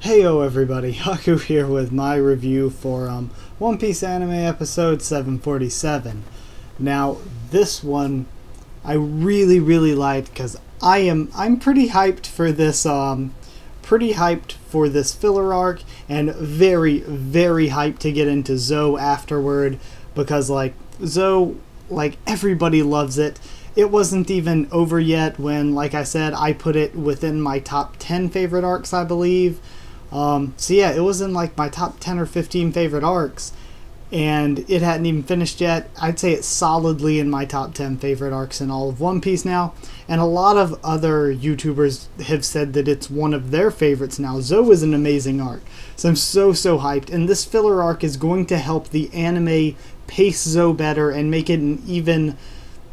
Heyo everybody, Haku here with my review for One Piece anime episode 747. Now, this one I really liked because I'm pretty hyped for this filler arc, and very hyped to get into Zoe afterward, because Zoe, everybody loves it. It wasn't even over yet when, like I said, I put it within my top 10 favorite arcs, I believe. So yeah, it was in my top 10 or 15 favorite arcs, and it hadn't even finished yet. I'd say it's solidly in my top 10 favorite arcs in all of One Piece now, and a lot of other YouTubers have said that it's one of their favorites now. Zoe is an amazing arc, so I'm so hyped, and this filler arc is going to help the anime pace Zoe better and make it an even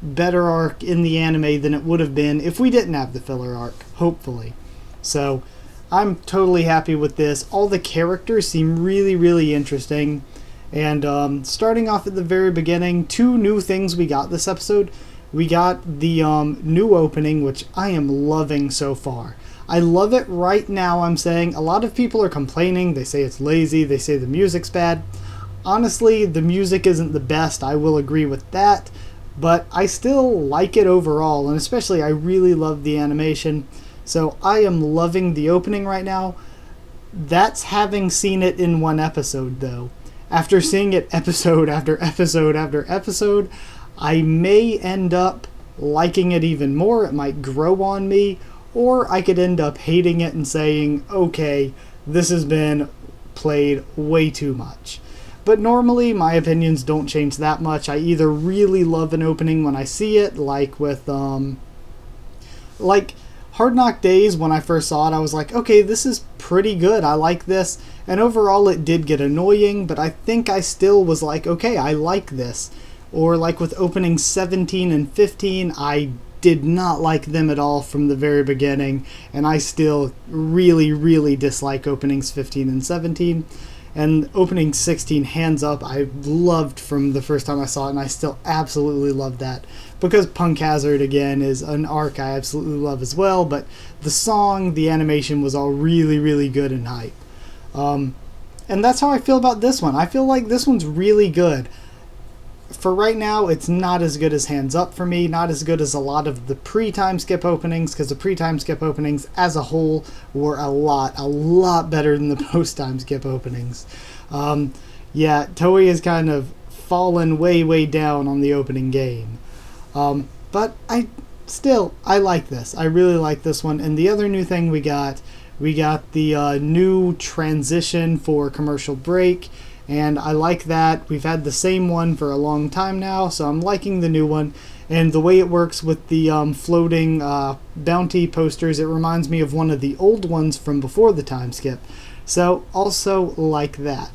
better arc in the anime than it would have been if we didn't have the filler arc, hopefully. So I'm totally happy with this. All the characters seem really interesting. And starting off at the very beginning, two new things we got this episode. We got the new opening, which I am loving so far. I love it right now, I'm saying. A lot of people are complaining. They say it's lazy. They say the music's bad. Honestly, the music isn't the best. I will agree with that. But I still like it overall, and especially I really love the animation. So I am loving the opening right now. That's having seen it in one episode, though. After seeing it episode after episode, I may end up liking it even more. It might grow on me, or I could end up hating it and saying, okay, this has been played way too much. But normally my opinions don't change that much. I either really love an opening when I see it, like with Hard Knock Days. When I first saw it, I was like, okay, this is pretty good. I like this. And overall, it did get annoying, but I think I still was like, okay, I like this. Or like with openings 17 and 15, I did not like them at all from the very beginning, and I still really dislike openings 15 and 17. And opening 16, hands up, I loved from the first time I saw it, and I still absolutely love that. Because Punk Hazard, again, is an arc I absolutely love as well, but the song, the animation was all really good and hype. And that's how I feel about this one. I feel like this one's really good. For right now, it's not as good as Hands Up for me, not as good as a lot of the pre-time skip openings, because the pre-time skip openings as a whole were a lot better than the post-time skip openings. Yeah, Toei has kind of fallen way down on the opening game. But I like this. I really like this one. And the other new thing we got the new transition for commercial break. And I like that. We've had the same one for a long time now, so I'm liking the new one. And the way it works with the floating bounty posters, it reminds me of one of the old ones from before the time skip. So also like that.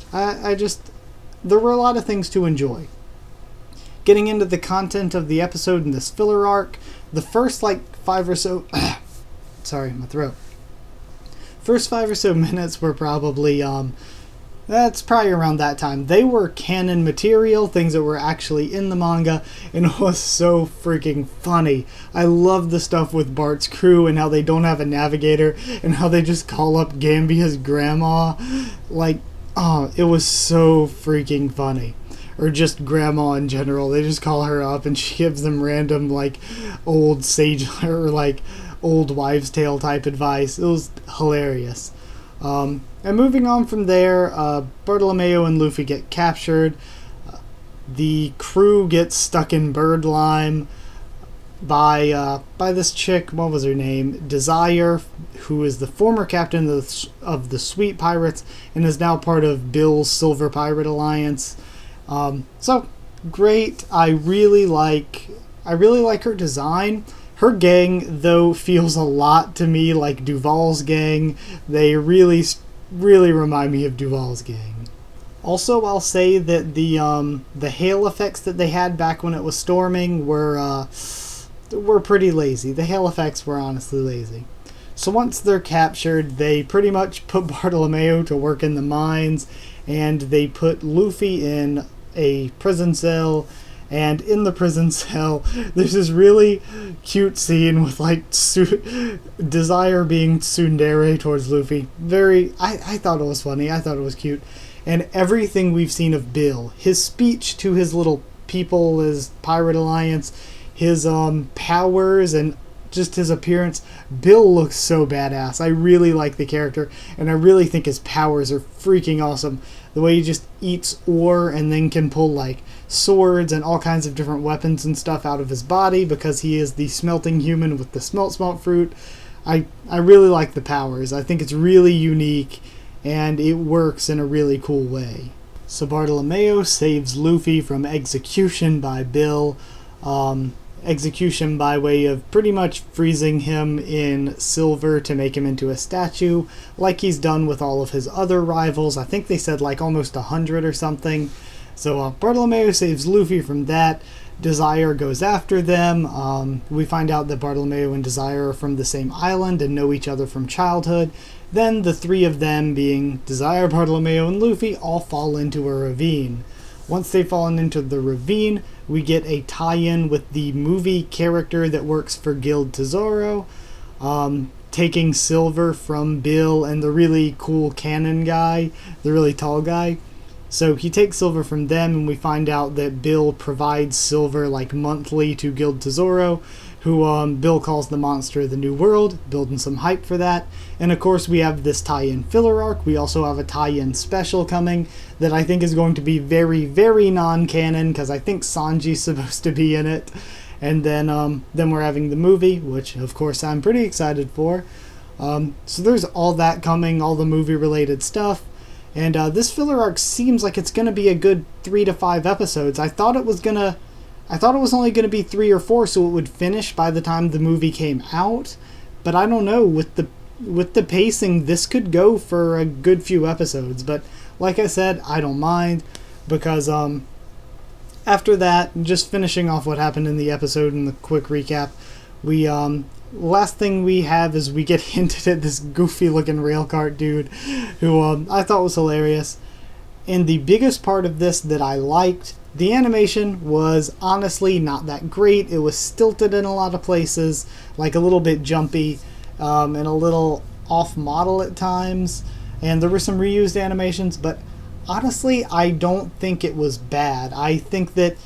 There were a lot of things to enjoy. Getting into the content of the episode in this filler arc, the first 5 or so... sorry, my throat. First 5 or so minutes were probably... That's probably around that time. They were canon material, things that were actually in the manga, and it was so freaking funny. I love the stuff with Bart's crew and how they don't have a navigator and how they just call up Gambia's grandma. It was so freaking funny. Or just grandma in general. They just call her up and she gives them random old sage or old wives' tale type advice. It was hilarious. And moving on from there, Bartolomeo and Luffy get captured. The crew gets stuck in bird lime by this chick. What was her name? Desire, who is the former captain of the Sweet Pirates and is now part of Bill's Silver Pirate Alliance. So great. I really like her design. Her gang, though, feels a lot to me like Duval's gang. They really remind me of Duval's gang. Also, I'll say that the hail effects that they had back when it was storming were pretty lazy. The hail effects were honestly lazy. So once they're captured, they pretty much put Bartolomeo to work in the mines, and they put Luffy in a prison cell, And in the prison cell, there's this really cute scene with like Desire being tsundere towards Luffy. I thought it was funny. I thought it was cute. And everything we've seen of Bill, his speech to his little people, his pirate alliance, his powers, and just his appearance, Bill looks so badass. I really like the character, and I really think his powers are freaking awesome. The way he just eats ore and then can pull like swords and all kinds of different weapons and stuff out of his body because he is the smelting human with the smelt fruit. I really like the powers. I think it's really unique and it works in a really cool way. So Bartolomeo saves Luffy from execution by Bill. Execution by way of pretty much freezing him in silver to make him into a statue, like he's done with all of his other rivals. I think they said like almost 100 or something. So Bartolomeo saves Luffy from that. Desire goes after them. We find out that Bartolomeo and Desire are from the same island and know each other from childhood. Then the three of them, being Desire, Bartolomeo, and Luffy, all fall into a ravine. Once they've fallen into the ravine, we get a tie-in with the movie character that works for Guild Tesoro, taking silver from Bill and the really cool cannon guy, the really tall guy. So he takes silver from them, and we find out that Bill provides silver like monthly to Guild Tesoro, who Bill calls the monster of the New World, building some hype for that. And of course we have this tie-in filler arc. We also have a tie-in special coming that I think is going to be very, very non-canon, because I think Sanji's supposed to be in it. And then we're having the movie, which of course I'm pretty excited for. So there's all that coming, all the movie-related stuff. And this filler arc seems like it's going to be a good 3 to 5 episodes. I thought it was only going to be 3 or 4, so it would finish by the time the movie came out. But I don't know, with the pacing, this could go for a good few episodes. But like I said, I don't mind, because after that, just finishing off what happened in the episode and the quick recap, we last thing we have is we get hinted at this goofy looking railcart dude who I thought was hilarious. And the biggest part of this that I liked, the animation was honestly not that great. It was stilted in a lot of places, like a little bit jumpy, and a little off model at times. And there were some reused animations, but honestly, I don't think it was bad. I think that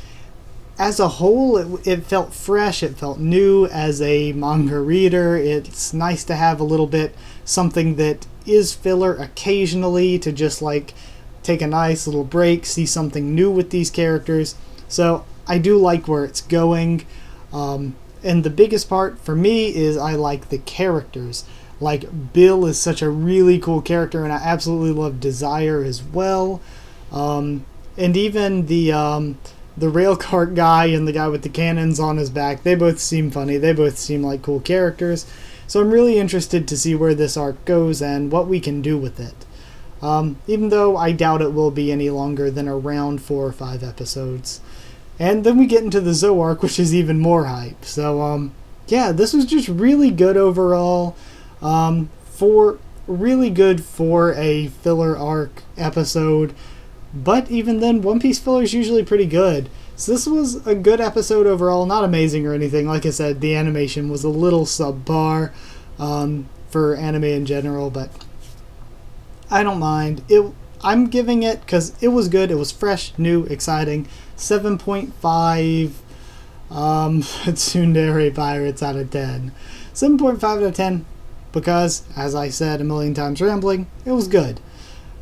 as a whole, it felt fresh, it felt new as a manga reader. It's nice to have a little bit something that is filler occasionally to just like take a nice little break, see something new with these characters. So I do like where it's going. And the biggest part for me is I like the characters. Like, Bill is such a really cool character, and I absolutely love Desire as well. And even the railcart guy and the guy with the cannons on his back, they both seem funny. They both seem like cool characters. So I'm really interested to see where this arc goes and what we can do with it. Even though I doubt it will be any longer than around 4 or 5 episodes. And then we get into the Zoe arc, which is even more hype. So, yeah, this was just really good overall. Really good for a filler arc episode. But even then, One Piece filler is usually pretty good. So this was a good episode overall. Not amazing or anything. Like I said, the animation was a little subpar for anime in general, but I don't mind. I'm giving it, because it was good. It was fresh, new, exciting. 7.5 tsundere pirates out of 10. 7.5 out of 10 because, as I said a million times rambling, it was good.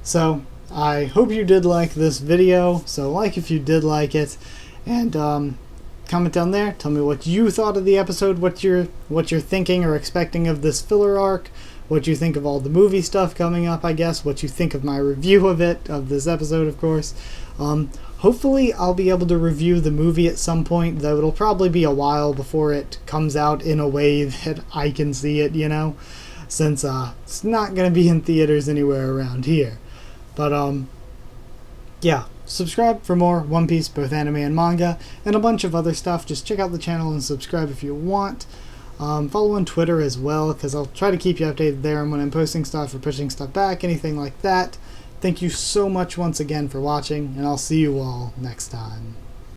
So I hope you did like this video. So like if you did like it, and comment down there. Tell me what you thought of the episode, what you're thinking or expecting of this filler arc, what you think of all the movie stuff coming up, I guess, what you think of my review of it, of this episode, of course. Hopefully I'll be able to review the movie at some point, though it'll probably be a while before it comes out in a way that I can see it, you know, since it's not going to be in theaters anywhere around here. But yeah, subscribe for more One Piece, both anime and manga, and a bunch of other stuff. Just check out the channel and subscribe if you want. Follow on Twitter as well, because I'll try to keep you updated there on when I'm posting stuff or pushing stuff back, anything like that. Thank you so much once again for watching, and I'll see you all next time.